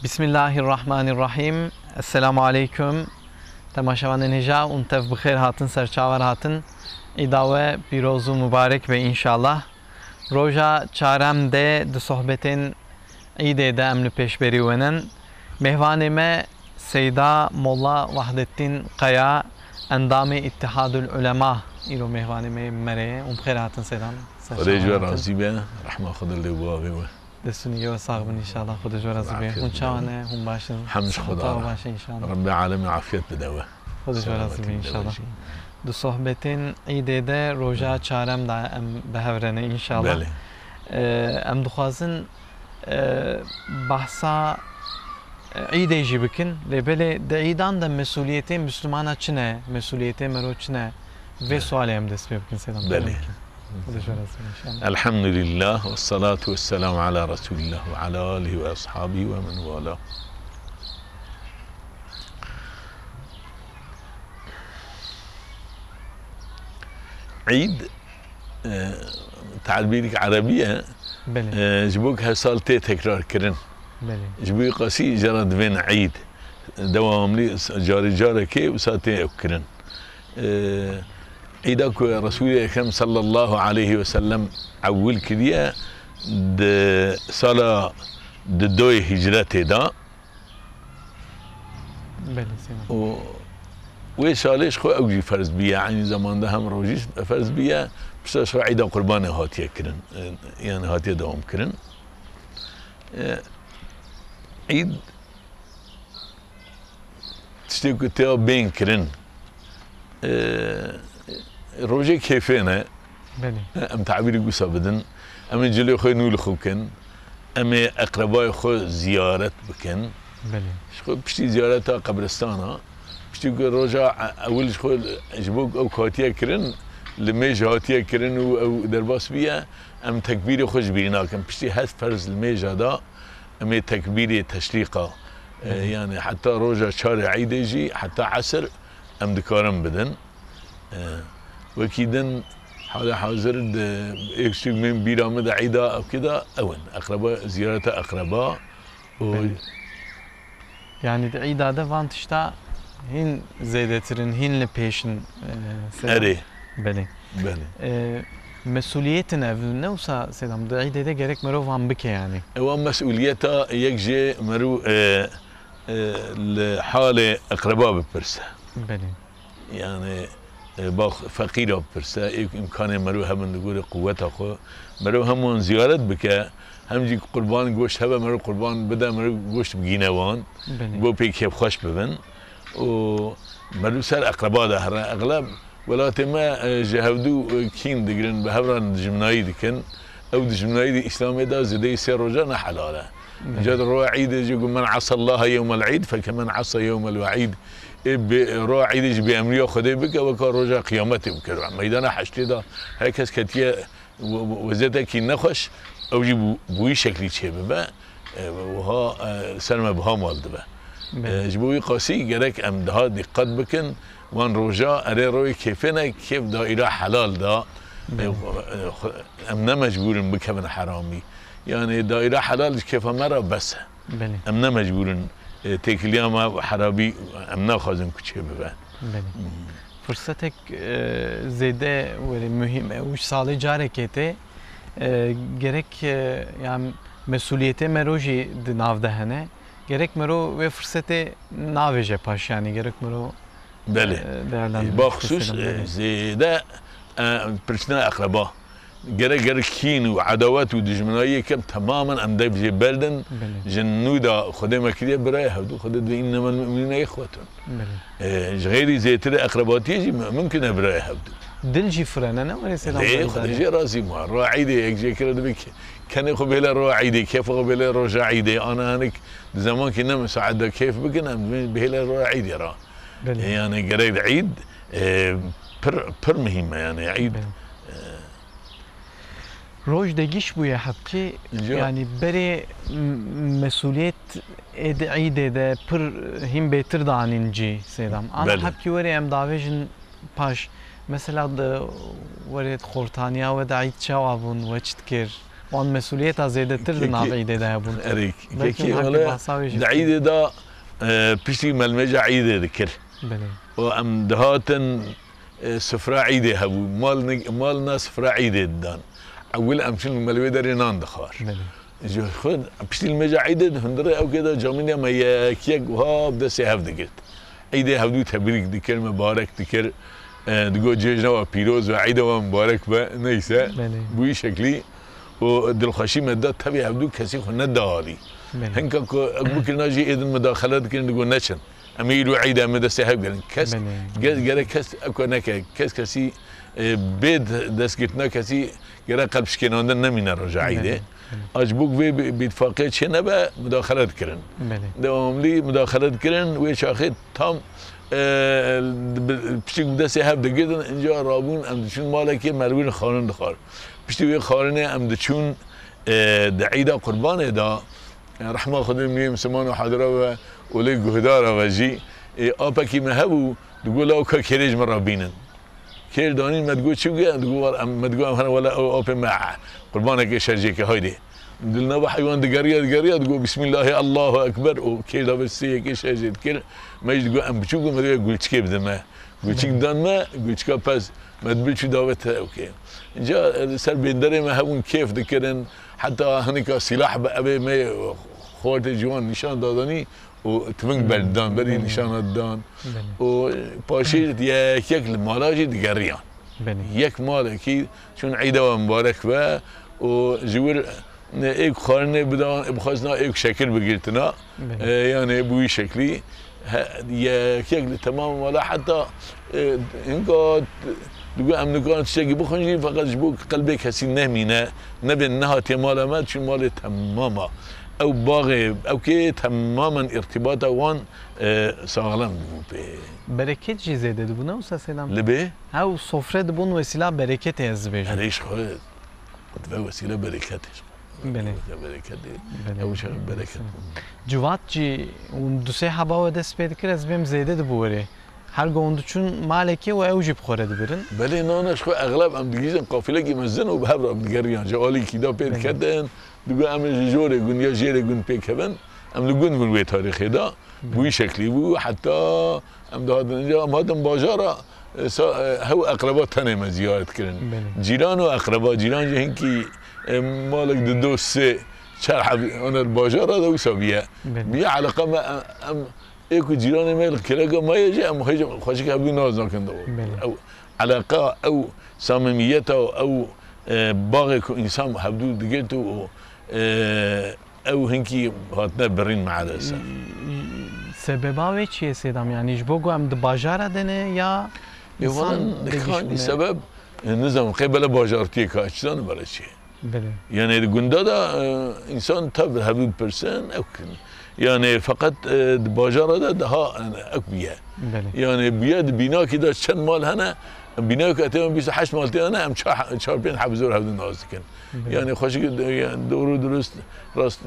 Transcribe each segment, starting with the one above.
Bismillahirrahmanirrahim. Esselamu aleyküm. Temaşavan neja un tev bixêr hatin serçavar hatin. İda ve pîroz û mübarek ve inşallah. Roja çarem de di sohbetên İdê de em li pêşberî wenin. Mêhvanê me Seyda Molla Wahdettin Kaya endamê İttihadul Ulema îro mêhvanê me mere û bixêr hatin Seydan. Xwedê ji we razî be, rehma Xwedê lê bavê we. Destûnî we sağ bin inşallah. Xwedê ji we razî be. Hûn çawan e, hûn baş in. Hemd ji Xweda. Baş inşallah. Rabbi alemê afiyet bide we. Xwedê ji we razî be inşallah. Du sohbetên İdê de roja çarem da em bihevrenê inşallah. Belê. Em dixwazin bahsa İdê jî bikin. Lêbelê di îdan de mesuliyetê Müslümana çi ne? Mesuliyetê mero çi ne? Vê sualê em dest pê bikin Seydan. Belê. Elhamdülillah ve salatu ve selamu ala Resulillah ve ala alihi ve ashabihi ve men vala. عيد تعبيرك عربية جبوك هالسالتي تكرار كرن جبوي قاسي جرد بين عيد دوام لي جاري كي وساتي كرن عيدك رسول الله صلى الله عليه وسلم أول كريه د صلاة دوي هجرته دا و سالش خو اوجی فرض بیه یعنی زمان ده هم روزی فرض بیه بس شو عیدا قربان هاتیه کرن یعنی هاتیه دوام کرن عید تشتی که تیا بین کرن روزی کیفه نه ام تعبیری گوسا بدن ام جلوی خو نول خو کن ام اقربای خو زیارت بکن شو پشتی زیارت قبرستانا بشتي روجا اولش خو جبوك او كاتيه كرن لميج هاتيه كرن او درباس بيا ام تكبير خوش بينا كم بشتي هات فرز الميج هذا ام تكبير تشريقه يعني حتى روجا شارع عيد يجي حتى عصر ام دكارم بدن وكيدن حالا حاضر اكشف من بيرامد عيدا او كده اول اقرباء زياره اقرباء يعني عيد هذا فانتشتا هين زيدترين هين لبيشن اري بله مسؤوليتنا نوسا سيدام عيد ده gerek مرو van bike yani. هو مسؤوليتها يجي مرو لحالة أقرباء ببرسة. بله. يعني باخ فقيرة ببرسة إمكانه مرو هم نقول قوتها خو مرو همون زيارت بك هم جي قربان گوشت هبه مرو قربان بده مرو گوشت بگینوان. بو پیک خوش ببن. و مرو سر اقربا ده هر اغلب ولات ما جهودو كين دقرن بهبران جمناي دكن او جمناي دي اسلامي ده زدي سر رجانا حلاله جد رو عيد يقول من عصى الله يوم العيد فكمن عصى يوم الوعيد رو عيد بامريو خدي بك وكا رجا قيامتي بكر ميدان حشتي ده هيكس كتيه وزته كي نخش او جي بوي شكلي تشبه وها سلمى بها مالد به جبوی قاسی گرک ام ده دقت بکن وان روجا اره روی کیفنه کیف دایره حلال دا ام نمجبورن بکن حرامی یعنی دایره حلال کیف مرا بس ام نمجبورن تکلیام حرابی ام نخوازن کچه ببن فرصتك زيده مهمه وش سالي جاركته gerek yani mesuliyete meroji dinav dehene gerek mero ve fırsatı naveje paş yani gerek mero değerlendirmek. Baksus zede pırçına akraba gerek kin ve adavat ve düşmaniyye kem tamamen anda bir belden cennuda خدمة كده برای هدو خدد إنما المؤمنون إخوة. غير زيتر أقرباتي ممكن برای هدو. دلجي فرنا نه ولی سلام. ليه خديجة رازي ما راعيدي يجي كده بك كان يقبل راعيدي كيف قبل رجعيدي أنا هناك زمان كنا مساعدة كيف بكنا بهلا راعيدي را. يعني قريب عيد بر مهمة يعني عيد. روج دقيش بويا حبكي يعني بري مسؤولية عيد ده بر هم بيتر دانينجي سلام. أنا حبكي وري أم داوجن باش. مثلا ورد خورتانیا و دعیت شوابون و چتکر وان مسئولیت زیاده تر ناو عیده ده بون اريك بلكن كي هكي ولا بحثاوي جدا. العيد ده بيشتي ملمجة عيدة ذكر بله وام دهاتن سفرة عيدة هبو مالنا سفرة عيدة دان اول امشن الملوي داري نان دخار بله جو خد بيشتي المجة عيدة هندرة او كده جامينيا ما يكيك وهاب ده سيهف دكت عيدة هبدو تبريك ذكر مبارك ذكر دقو جيجنا وبيروز وعيدة ومبارك با نيسا بله بوي شكلي ودلخشي مدات تبي هبدو كسي خنا داري بله هنك بكر ناجي اذن مداخلات كن نقول نشن اميلو عيدا مدى سحب قال كس قال كس اكو نك كسي بيد دسكتنا كسي قال قلبش كان نمينا رجع عيده اجبوك في باتفاقيه شنبه مداخلات كرن بله دوام لي مداخلات كرن ويش اخذ تام بشتي بدا سحب دقيقه انجا رابون ام شنو مالك مالوين خارن دخار بشتي خارنه ام دشون دعيده قربانه دا رحمه خدم ميم سمان حاضره ولي جهدار وجي ابكي مهبو تقول له كيرج مره بينن كير داني ما تقول شو تقول ما تقول انا ولا اوبن مع قربانك شرجيك هايدي دلنا بحيوان دقريه تقول بسم الله الله اكبر وكير ده بس هيك شرجيت كير ما تقول ام بشو ما تقول كيف دما قلت دان ما قلت بس ما تقول شو داوت اوكي جاء سر بيندري ما هون كيف ذكرن حتى هنيك سلاح بقى ما خوات جوان نشان دادني وتمنك بلدان بري نشانات دان وباشي يا كيك المالاجي دقريان بله يك مال اكيد شون عيده ومبارك با وجور ايك خارنه بدان بخزنا ايك شكل بقيتنا يعني بوي شكلي يا كيك تمام ولا حتى انك تقول امريكان تشتكي بخنجي فقط جبوك قلبك هسي نهمينا نبي انها تمالا ما شو مال تماما او باغي او كي تماما ارتباطه وان ساغلم برکت چی زیاده دبونه و سلام لبي او سفره دبون وسیله برکت از بیشتر عريش خد تبقى وسيله بركاتش بله بركات بله او شغل بركات جوات جی اون دو سه حبا و دست پید کرد از بیم زیاده دبوره هر گوند چون مالکی و اوجب خورد برن بلي نانش خو اغلب ام دقيقه قافله يمزن وبهبر ام دقريان جوالي كده بيت كدن دقوا ام جوري قن يا جيري قن بيكبن ام لقون قن وي تاريخي ده بوي شكلي بو حتى ام ده ام هذا باجارة هو اقربات تاني ما زيارت كرن جيران واقرباء جيران هنكي مالك دو سه شرح انا الباجارة ده وسابيه بيا علاقه ما ام ايكو جيران ميل كلاقه ما يجي ام هيجي خوشك هبدو ناز ناكن دو او علاقه او صميميته او باغي انسان هبدو دقيتو او هنكي هاتنا برين مع دسا سبباوی چیه سیدم یعنی جبو گو ام دباجاره دنه یا انسان كان سبب نظام قبل باجارتي كاشتان برا شيء بله يعني الجندا ده انسان تاب هبدو برسن او يعني فقط باجاره ده ها اكبيه بله يعني بيد بنا كده شن مال هنا بنا كاتم 28 مالتي انا ام شاربين حبزور هذا الناس كان يعني خوش دورو درست راست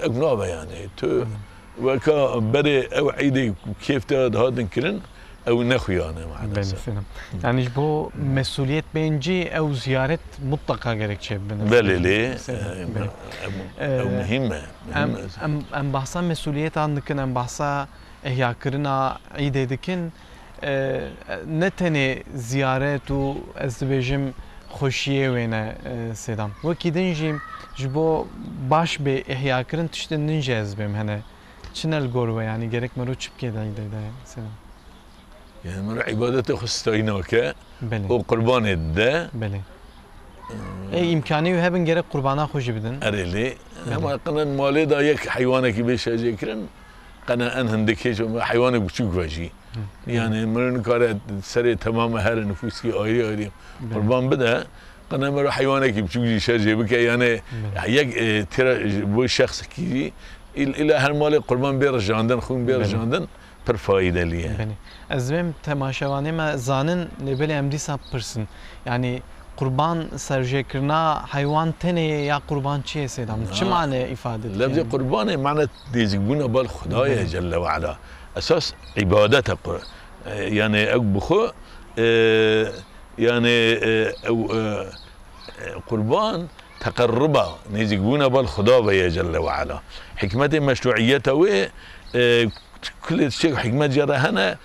اقنابه يعني تو وكا بدي او عيدي كيف هذا كرن او نخوي انا مع بله سلام يعني جبو مسؤوليت بينجي او زيارة مطلقة gerekçe بله ليه او مهمة ام بحثا مسؤوليت عندكن ام بحثا احيا كرنا عيد دكن نتني زيارات و ازدواجم خوشیه وینه سیدم وکی دنجیم جبو باش به احیا کردن تشتن ننجز بهم هنه چنل گروه یعنی گرک مرو چپ که دایی سیدم يعني مرو عبادت خستاینا وکه بله و قربان ده بله ای امکانی و هبن گرک قربانا خوشی بدن اريلي اما قنن مالي دا يك حيوانك بيش ذكرن قنا ان هندكيش حيوانك بتشوك واجي يعني مرن كار سري تمام هر نفوسي ايري قربان بدا قنا مرو حيوانك بتشوك شاجي بك يعني يك ترى بو شخص كي الى هالمال قربان بيرجاندن خون بيرجاندن پر فایده لیه بله از بیم تماشاوانه ما زانن لبلی ام دیسا پرسن یعنی قربان سرجه کرنا حیوان تنه یا قربان چیه سیدم چه معنی افاده لفظ قربان معنی دیزگونه بال خدای جل و علا اساس عبادت يعني او بخو يعني او قربان تقربا نزيك بونا بالخدا بيا جل وعلا حكمة مشروعيته و كل شيء حكمة جرى هنا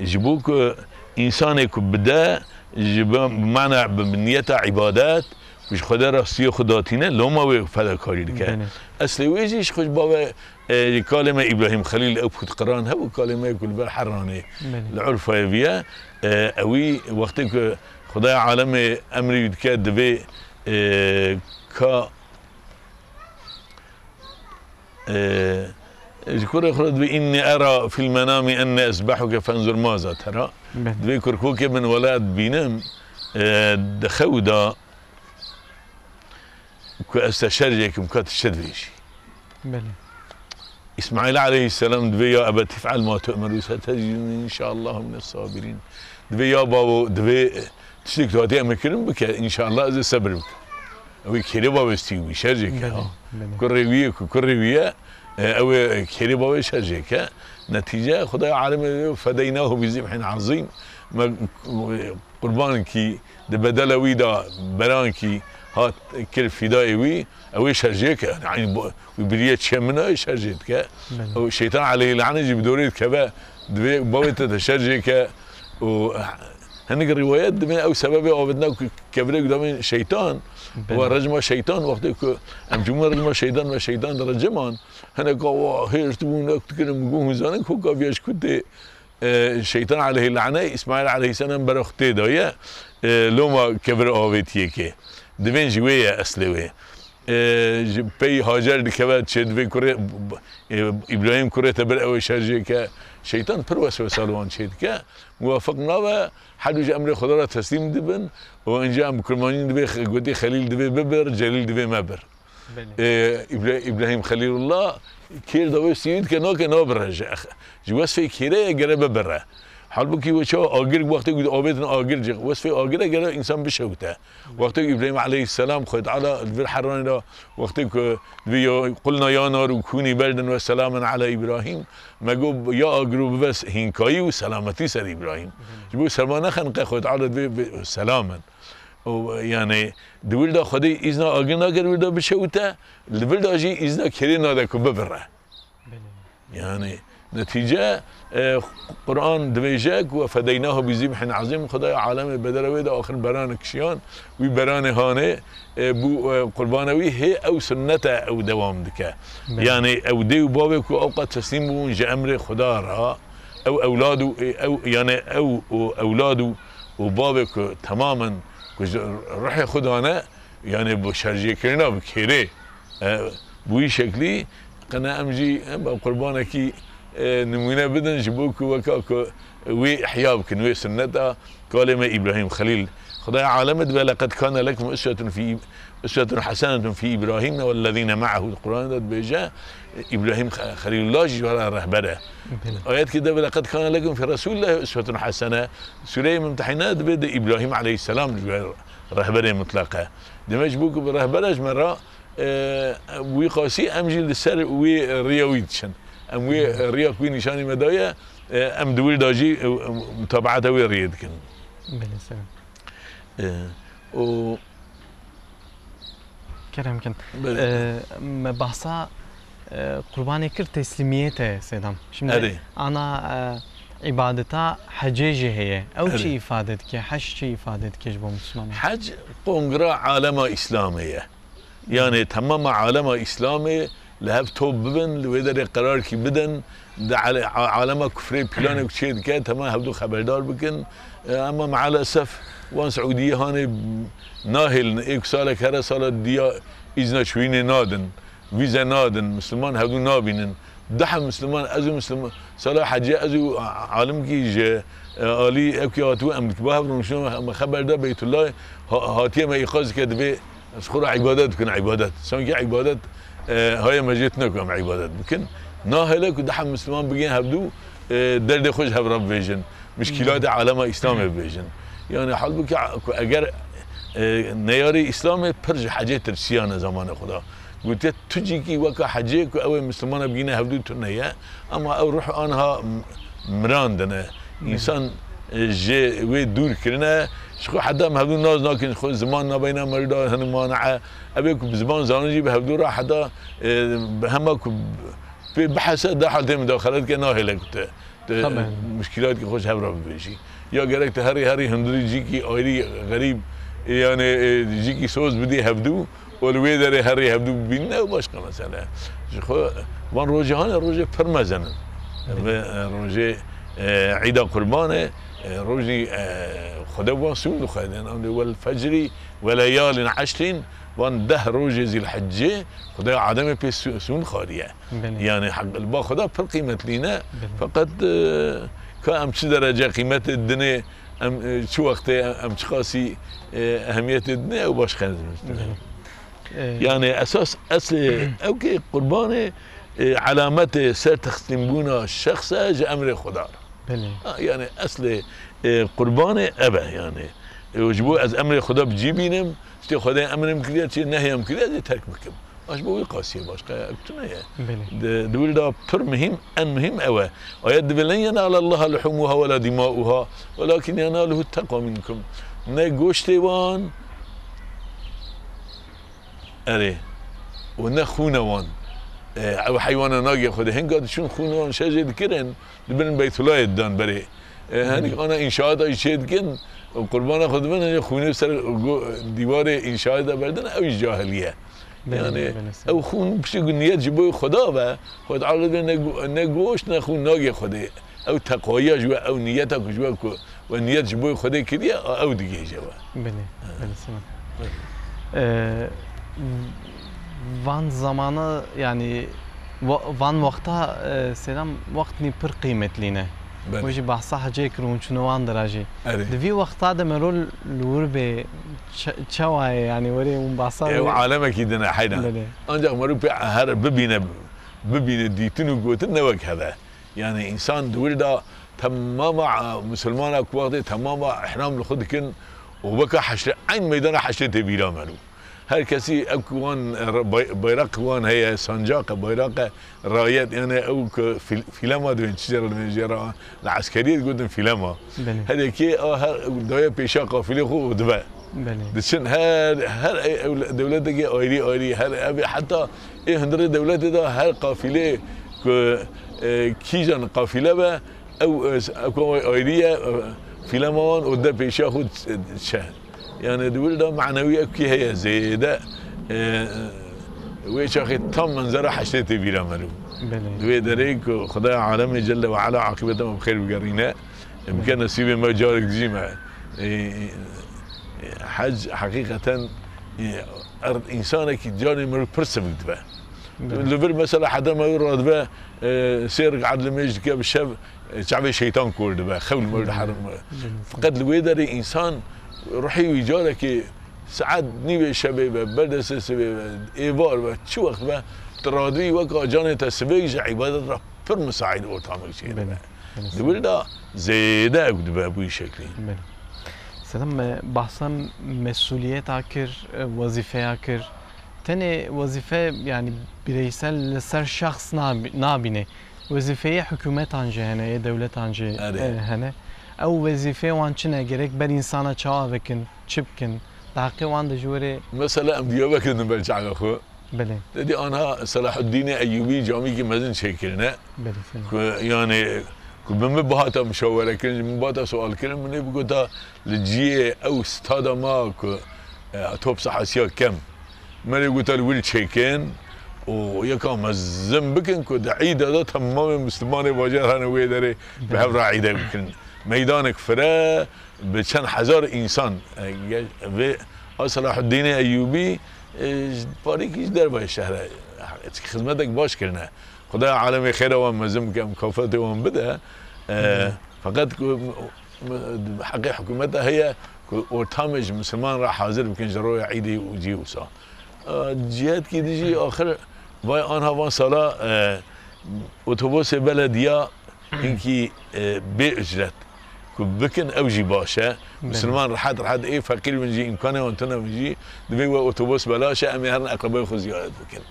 جبوك إنسانك بدا بمعنى بنيته عبادات وش خدا راستی خداتینه لوما و فداکاری که اصل ویجیش خوش بابا کلمه ابراهیم خلیل او بود قران ها و کلمه کل بر حرانه العرفه بیا اوی وقتی که خدای عالم امری که دوی کا ذكر خرج بإني أرى في المنام أني أسبحك فانظر ماذا ترى ذكر كوكي من ولاد بينام دخودا كأستشرجك مكات الشدويشي إسماعيل عليه السلام دبي يا أبا تفعل ما تؤمر وستجدني إن شاء الله من الصابرين دبي يا بابا دبي تشتك تواتي أمكرم بك إن شاء الله إذا صبر بك أو كيري بابا استيوي شرجك كل ريوية او كيري بابا شرجك نتيجه خدای عالم فديناه بذبح عظيم قربان کی ده بدل ويدا بران کی هات كل فداء وي او شرجك يعني بريه شمنا شرجك او الشيطان عليه لعنه جيب دوريت كبا بابا تشرجك و هنيك الروايات دي او سبب او بدنا كبرك قدام الشيطان هو رجم شيطان وقت ام جمهور رجم شيطان وشيطان رجمان هنا قوا هيرتبون اكتكلم قوم زانك هو قابيش كنت الشيطان عليه اللعنه اسماعيل عليه السلام برختي دايا لوما كبر اويتيكي دبن جويه اصلي بي هاجر دكبات شد في كره ابراهيم كره تبر او شرجك شيطان پروس وسالوان شد که موافقنا و حدوج امر خدا را تسلیم دبن و اینجا مکرمانین دبی گودی خلیل دبی ببر جلیل دبی مبر ابراهيم خليل الله كير دوي سيد كنا برج جواس في كيره جرى ببره حال بكي وشو اجر وقت يقول اوبتنا اجر وصف اجر جرى انسان بشوته وقت ابراهيم عليه السلام خد على الحران ده وقت قلنا يا نار كوني بردا وسلاما على ابراهيم ما جو يا اجر بس هنكاي وسلامتي سر ابراهيم جبو سلمان خنق خد على سلاما يعني دول دا خدي إذن أجنا قرر دا بشوته الدول دا جي إذن كرينا دا كببره يعني نتيجة قرآن دبيجك وفديناه بذبح عظيم خداي عالم بدروي دا آخر بران كشيان وي بران هانه بو قربانوي هي أو سنته أو دوام دكه يعني أو ديو بابك وأوقات تسليم جاء أمر خدا را أو أولاده أو يعني أو أولاده وبابك تماما روح خدانا يعني بشرجي كرنا بكيري بوي شكلي قنا امجي قربانكي نمونه بدن جبوك وكاكو وي احيابك وي سنته كلمه ابراهيم خليل خداي علمت لقد كان لكم اسوة حسنة في ابراهيم والذين معه القران بيجا ابراهيم خليل الله جوار الرهبره ايات كده لقد كان لكم في رسول الله اسوة حسنة سوره ممتحنات بدا ابراهيم عليه السلام رهبره مطلقه دمج بوك برهبرج مره وي قاسي امجي للسر وي رياويتشن ام وي ريا كوي نشاني مدايا ام دول داجي متابعته وي ريدكن بالسلام و كرم كن بحثا قرباني كر تسليميته سيدام شمد انا عبادتها حجيجه هي او شيء افادتك حج شيء افادتك جبو مسلمان حج قنقرا عالمه اسلاميه يعني تمام عالمه اسلامي لهب توب ببن لويدر قرار كي بدن عالمه كفري بلان وشيد كان تمام هبدو خبردار بكن اما مع الاسف وان سعوديه هاني ناهل ايك سالك هر سال ديا اذن شوين نادن فيزا نادن مسلمان هبدو نابينن دحم مسلمان ازو مسلمان سال حجي ازو عالم كي جه الي اكي هاتو امك باه شنو خبر ده بيت الله هاتيه ما يخاز كده اسخور عبادات كن عبادات سان عبادات هاي ما جيتنا كم عبادات ممكن ناهلك ودحم مسلمان بجين هبدو درد خوش هب رب فيجن مشكلات عالم اسلامي فيجن يعني حلبك اگر نياري اسلامي برج حاجات ترسيانه زمان خدا قلت تجي كي وكا حجيك او مسلمان بجين هبدو تنيا اما او روح انها مراندنا انسان جي وي دور كرنا شخو حدا مهدو ناز ناكن خو زمان نبينا مردا هن مانعه ابيك بزمان زانجي بهدو را حدا همك بحث ده حالت مداخلات که ناهله کته مشکلات که خوش هبرا ببیشی یا گرک هری هندری جی کی آیری غریب یعنی جی کی سوز بدی هبدو ولوی داره هری هبدو بینه و باشقه مثلا خو وان روزهان روزه پرمزنن روزه عيد قربانه روزي خدا وان سون خدن والفجر وليال عشر وان ده روزي ذي الحجه خدا عدم سون خاريه يعني حق البا خدا پر قيمه لينا فقط كام شي درجه قيمه الدنيا ام شو وقت ام خاصي اهميه الدنيا وباش خنز يعني اساس اصل اوكي قربانه علامات سر تختمبونا الشخص جا امر خدا يعني اصل قربان ابه يعني وجبو از امر خدا بجيبينم شتي خدا امرم كليا شي نهيم كليا ترك بكم اش بو قاسيه باش اكتنا دول دا بر مهم ان مهم اوه ويد بلن ينال الله لحومها ولا دماؤها ولكن يناله التقوى منكم نغوشتوان اري ونخونوان او حيوان ناقي خود هنگاد شون خونوان شجد كرن دبن بيت الله يدان بري هني انا انشاءات ايشيد كن قربان خود من خونه سر دیوار انشاءات بردن او جاهلیه يعني او خون بشي نيت جبو خدا و خود عرض نگوش نخون ناقي خود او تقويا جو او نيتك جو و نيت جبو خدا كدي او دغه جوا بله وان zamanı yani van vakta selam vaktni pır kıymetliyine. Hoje bahsa hacı kırın çunuvan derajı. Devi vakta da merol lur be çavay yani veri un bahsa. Ev aleme kidine hayda. Ancak meru be her bebine ditinu gotin ne vak hada. Yani insan dulda tamamen Müslüman vakti tamamen ihram لخدكن وبكى حشر عين ميدان حشرته بيلا مالو. هر کسی اکوان بیرق وان هي سنجاق بیرق رايات يعني او فيلما دوين تجرى المجرى العسكريه قدام فيلما هذا كي دايا بيشا قافله خو دبا دشن هر دولت كي ايري هر ابي حتى ايه هندر دولت ده هر قافله كيجان قافله با او اكو ايريه فيلما وان ودا بيشا خو شهر يعني دول ده معنوية كي هي زيادة ويش أخي تم منظر حشتي بيرا ملو دوي دريك خدای عالم جل وعلا عاقبتهم بخير بقرينا بكان نصيبي ما جارك جيمة حج حقيقة إنسانك جاني مر برسم كتبه لبر مثلا حدا ما يراد به سير قعد لميج كاب الشاب شعبي شيطان كورد به خول مرد حرم فقد الويدري إنسان روحي ويجارك ساعات نيبي شباب بلد سبب ايبار شو وقت با ترادي وقع جاني تسبيج عبادة راه بر مساعد او تعمل شيء دول دا زيادة اقد بابوي شكلي سلام بحثم مسؤوليات اكر وظيفة اكر تاني وظيفة يعني بريسال لسر شخص نابينه وظيفة حكومات عنجي هنا دولة عنجي هنا او وظیفه وان چنه گرک بر انسان چاوا بکن چی بکن دقیقه وان دجوره مثلا ام دیو بکن برچ خو بله دي انا صلاح الدين ايوبي جامي کی مزن شکلنا بله يعني بم بهاتا مشاوره كن من باتا سؤال كن من بقولها لجي او استاد ما توب صحاسيا كم من قلت له ويل تشيكن ويكا مزن بكن كد عيد هذا تمام مسلمان واجر انا ويدري بهبر عيد بكن ميدانك فرا بشان هزار انسان و صلاح الدين ايوبي باریک در باید شهر خدمتك باش کرنه خدا عالم خیر و مزم که مکافات و بده فقط حق حکومتها هي ورتامج مسلمان راح حاضر بكن جروي عيدي وجي وصا جهات كي تجي اخر باي انها وان صلاه اتوبوس بلديه انكي باجرت بكن اوجي باشا مسلمان رحت ايه فقير بنجي امكانه وانتنا بنجي دبي اتوبوس بلاشه امي هرن اقرباء خو زيارات بكن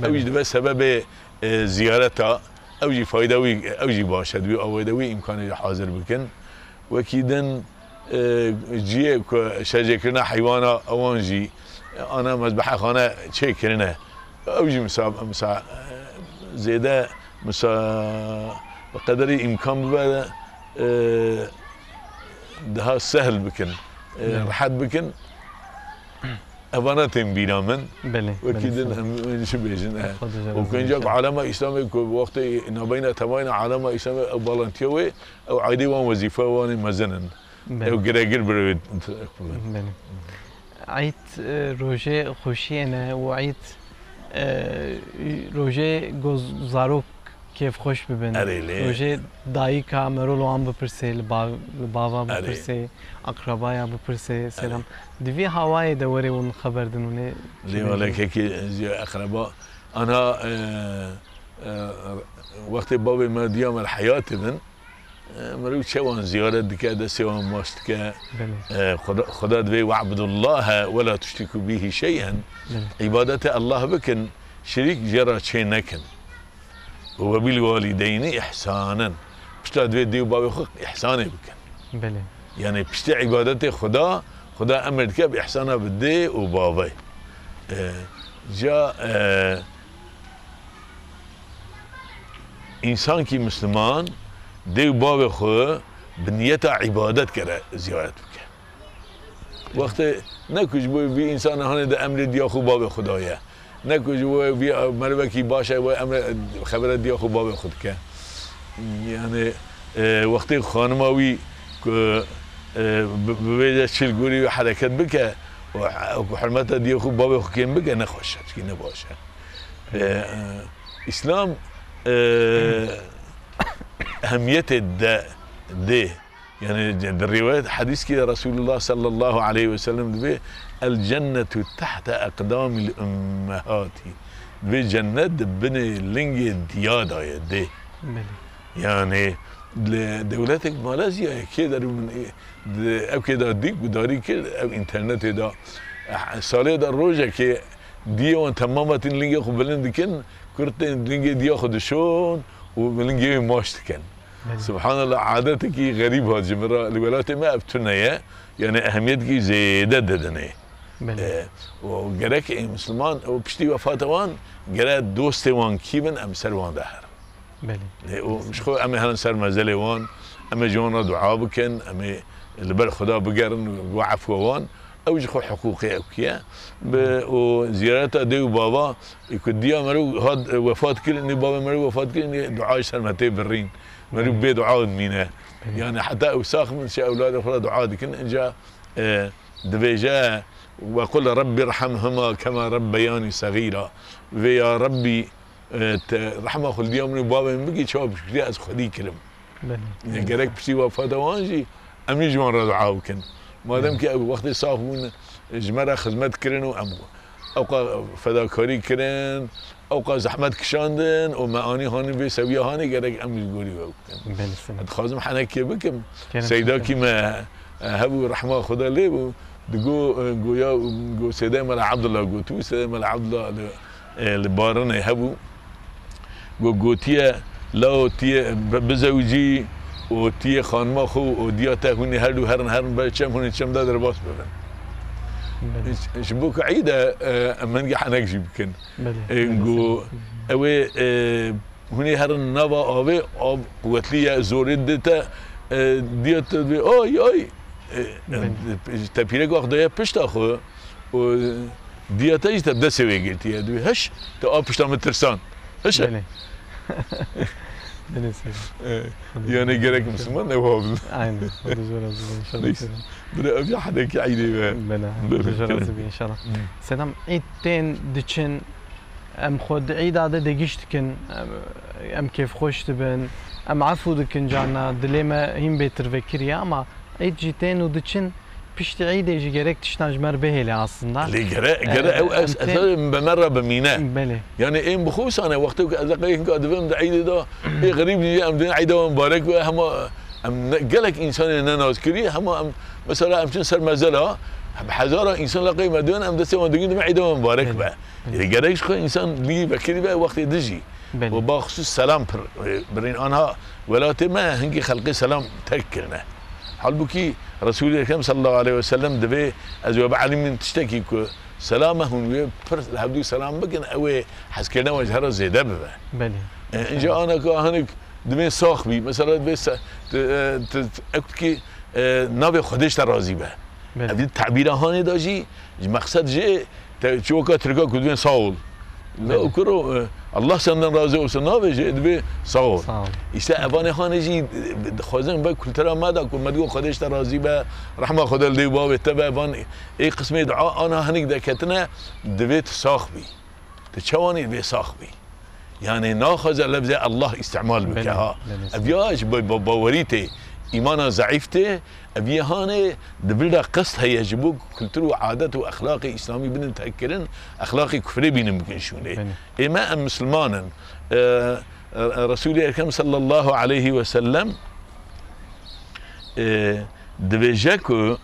اوجي دبي سبب زيارتها اوجي فايده اوجي باشا دبي اويدوي امكانه حاضر بكن وكيدن جیه که شجع کردن حیوانا اوانجی انا مذبحه خانه چه کردنه اوجی مسا زیده مسا بقدر امکان ببره ده سهل بکن راحت بکن اوانا تنبینا من بله وكيدن هم شو بيجن وكان جاك عالم اسلامي وقت نبين تماين عالم اسلامي او فالنتيوي او عيدي وان وظيفه وان مزنن او جريجر بريد بله عيد روجه خوشی نه و عيد روجه زاروک کیف خوش ببین روجه دایی که مرولو هم بپرسه لبابا بپرسه اقربایا بپرسه سلام دوی هوای دوری اون خبر دنونه ليه ولك هيك اقرباء انا وقت بابي ما ديام الحياه من مريت شوان زياره دكا سوان ماستك خدا دوي واعبدوا الله ولا تشركوا به شيئا عبادة الله بكن شريك جرى شيء نكن وبالوالدين احسانا بشتا دوي ديو بابي خق احساني بكن بله يعني بشتا عبادة خدا امر دكا باحسانه بدي وبابي جا انسان کی مسلمان دیو باب خو بنیت عبادت کرده زیارت بکن وقت نکوش بی انسان هانه ده امر دیا خو باب خدایه نکوش بی مروه کی باشه و امر خبر دیا خو باب خود که یعنی وقتی خانماوی که بویده چلگوری و حرکت بکه و حرمت دیا خو باب خو کن بکه نخوشه چکی نباشه اسلام أهمية ده يعني الرواية حديث كده رسول الله صلى الله عليه وسلم ده الجنة تحت أقدام الأمهات ده جنة بني لينج ديادة ده يعني دولتك ماليزيا كده من أو كده ديك وداري كده أو إنترنت ده سالي ده الروجة كي ديوان تمامة لينج خبلين دكين كرتين لينج ديا خدشون وملنجي ماشتكن سبحان الله عادتك غريب هذا جمرة الولايات ما ابتنية يعني أهميتك زيادة ددنية وجرك مسلمان وبشتي وفاتوان جرا دوست وان كيبن أم سروان دهر ومش خو أم هلا سر مزلي وان أم جوانا دعاء بكن أم اللي بل خدا بقرن وعفو وان او يجخو حقوقي او كيا وزيارته ديو بابا يكون ديا مرو هاد وفات كل اني بابا مرو وفات كل اني دعاء سلمتي برين مرو بي دعاء مينا يعني حتى اوساخ من شي اولاد اخرى دعاء كن ان جاء دبيجا وقل ربي ارحمهما كما ربياني صغيرا ويا ربي رحمه خل ديا من بابا من بقي شباب كثير از خدي كلم يعني قالك بشي وفات وانجي امي جوان دعاء كن ما دام که وقت صافون جمره خدمت کردن و اوقا فداکاری کردن اوقا زحمت کشاندن و معانی هانی به سویه هانی گرگ امیر گوری بودن. خازم حنکی بکم سیدا کی ما هبو رحمه خدا لی بو دگو گویا گو سیدا مال عبدالله گو تو سیدا مال عبدالله لبارن هبو گو گوتیه لا تیه بزوجی و تی خانما خو و دیاته هونی هرن بچم هونی چم دادر باس ببن شبوك عيدة من جح نجي بكن نقول أوي هني هرن نبا أبي أب قوتلية زوردته ديت أي تبيرك وقتها بشتا خو و ديته إيش تبدأ سوي قلتي دوي هش تأب بشتا مترسان هش يعني جرك مسلمان نواب عين بدو ان شاء الله بدأ في حدا كعيدة بلا ان شاء الله سلام عيدتين دچن ام خود عيد هذا دقيشتكن ام كيف خوش تبن ام عفو دكن جانا دليما هم بيتر فكريا اما عيد جيتين ودچن بيشتي عيد يجي جرك تشتاج مربه لي اصلا اللي جرى او اساسا بمره بميناء بله يعني ايه بخوص انا وقت ازقين قادفهم ده عيد ده ايه غريب يجي ام عيد مبارك هم ام قالك انسان ان انا اذكري هم مثلا امشي سر مزله بحزاره انسان لقي مدون ام دسه ودقين عيد مبارك بقى اللي جريش خو انسان لي بكري بقى وقت يدجي وبخصوص سلام برين انها ولاتي ما هنجي خلقي سلام تكلنا حالبكي رسول الله صلى الله عليه وسلم دبي أزوا بعلم من تشتكي كو سلامه هم هبدو سلام بكن أوي حسكنا وجهه زيادة ببه بله إن جاء أنا كهانك دمي ساخ بي مثلا بس أكتكي نبي خدش راضي به أبدي التعبير هاني داجي مقصد جه شو كتركه كدوين صاول لا أكره الله سندن راضي وسنا بيجي دبي صاول إيش أباني هاني جي خازن بق كل ترى ما دا كل ما تقول خدش راضي به رحمة خدا الدي باب تبع بان أي قسم دعاء أنا هنيك دكتنا دبيت صاخ بي تشواني دبي صاخ بي يعني ناخذ لفظ الله استعمال بكها أبياش باوريته إيمانا ضعيفته أبي هاني دبلدا قصد هي يجبوك كلتر وعادات وأخلاقي إسلامي بين تأكلن أخلاقي كفري بين ممكن شوني إما مسلمانا رسول الله صلى الله عليه وسلم دبجاكو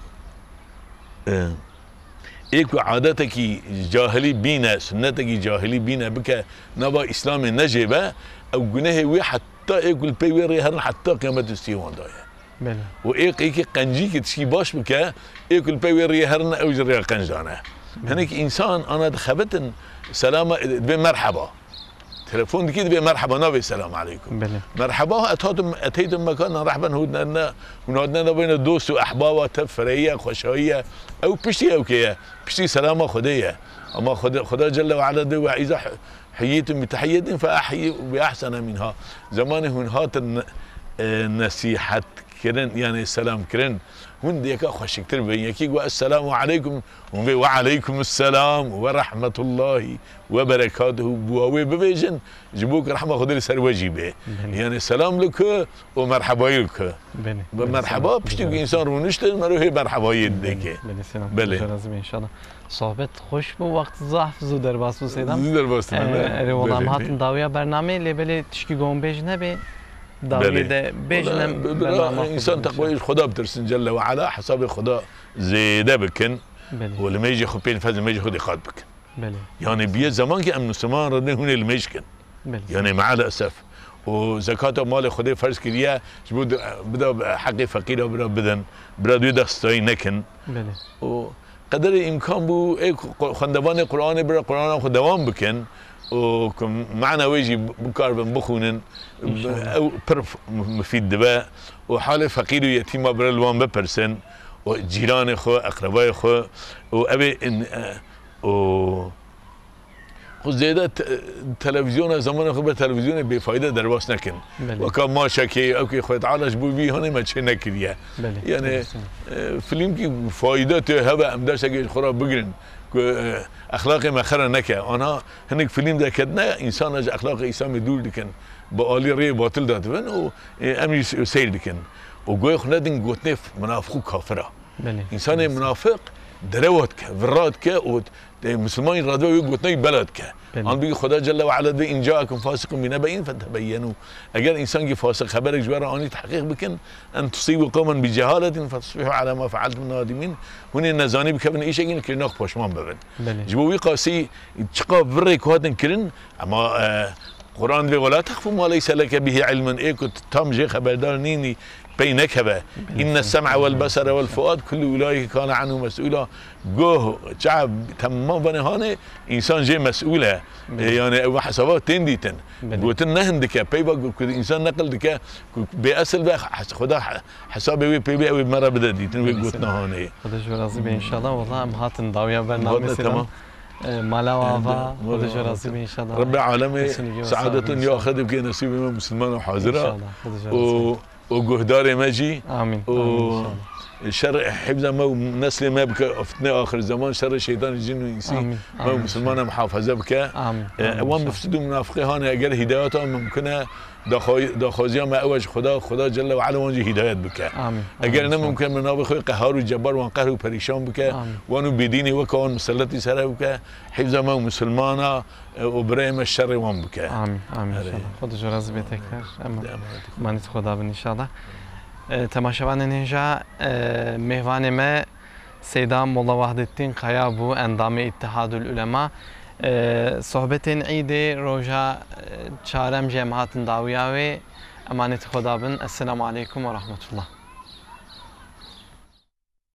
ایک عادت کی جاهلی بینه سنت کی جاهلی بینه بک نبا اسلام نجبه او گناه وی حتی ایکل پیوری هر حتی قیامت استیوان دایه بله و ایک قنجی که تشی باش بک ایکل پیوری هر او جریا قنج دانه هنیک انسان انا دخبتن سلام به مرحبا تلفون كده بيه مرحبا نبي السلام عليكم بله. مرحبا اتيتم مكان رحبا هنودنا بين دوست واحباب وتفريه خوشويه او بشتي او كيه بشتي سلامه خديه اما خدا جل وعلا دو اذا حييتم بتحيه فاحيي باحسن منها زمان هات النصيحه كرن يعني السلام كرن هون ديكا خوش كتير بين يكي السلام عليكم وعليكم السلام ورحمة الله وبركاته بواوي ببيجن جبوك رحمة خدري سر وجيبه يعني السلام لك ومرحبا لك مرحبا بشتي انسان رونشتن مروه مرحبا يدك بله ان شاء الله صحبت خوش بو وقت ضعف زو درباس بو سیدم زو درباس اری والله هاتن داویا برنامه لبلی تشکی گم بجنه به داوی ده بجنم انسان تقوى خدا بترسن جل وعلا حساب خدا زيده بكن ولما يجي خو بين فاز ما يجي خد يخاط بكن يعني بيه زمان كي امن سمان رد هون اللي مشكن يعني مع الاسف وزكاة مال خدا فرض كريا جبود بدا حق فقير وبدا بدن بدا دوي دستاي نكن وقدر الامكان بو خندوان القران برا قران خو دوام بكن ومعنا ويجي بكار بخونن او برف مفيد دباء وحاله فقير ويتيم برلوان ببرسن وجيران خو اقرباء خو وابي ان خو زيادة تلفزيون زمان خو بالتلفزيون بفائدة درباس نكن وكان ما شكي اوكي خو تعالج بو بي هون ما تشي نكريا يعني فيلم كي فائدته هبا امداش اجي خراب بقرن اخلاقي مخره نكه انا هنيك فيلم ده كدنا انسان اخلاقي اسلامي دول دكن بقالي ري باطل داتفن و امي سير دكن وجوي خندن جوتنف منافق كافره انسان منافق دروتك فراتك ومسلمين رادوا يقولون بلدك أنا بيجي خدا جل وعلا دي إن جاءكم فاسق بنبأ فتبينوا أجل إنسان جي فاسق خبرك جبارة أني تحقيق بكن أن تصيبوا قوما بجهالة فتصبحوا على ما فعلتم نادمين هنا النزاني بكبن إيش أجين كرنا ناقش ما ببن جبوي قاسي تشقى فريك هذا كرن أما قرآن بيقول لا تخف ما ليس لك به علم إيه كنت تام جي خبردار نيني بينك هبه إن السمع والبصر والفؤاد كل أولئك كان عنه مسؤولا جوه شعب تمام بنهانه إنسان جي مسؤوله يعني حسابات تنديتن قلتن نهندك بيبا إنسان نقل دك بأصل بقى خدا حسابي وي بيبي أو مرة بدأ ديتن وقلتنا هاني خدا شو راضي إن شاء الله والله مهاتن ضاوية برنامج سلام مالا وافا خدا شو راضي إن شاء الله رب العالمين سعادة يأخذ بك نصيب من مسلمان وحاضرة وجهدار ماجي امين شر حفظ ما نسل ما بك فتنة اخر الزمان شر الشيطان الجن والانس ما مسلمان محافظه بك وان بفسدوا منافقي هان اگر هدايتهم ممكنه داخوزي ما اوج خدا جل وعلا وانجي هدايت بك اگر نه ممكن منافق قهار وجبار وان قهر وپريشان بك وانو بديني وكون مسلطي سره بك حفظ ما مسلمانا وبراهيم الشر وان بك امين امين ان شاء الله خدا جو راضي بيتك اما مانت خدا ان شاء الله تماشاوان اینجا مهوان ما سیدا مولا وحدتین قیا بو اندام اتحاد العلماء صحبت عید روزا چهارم جماعت داویاوی امانت خدا بن السلام علیکم و رحمت الله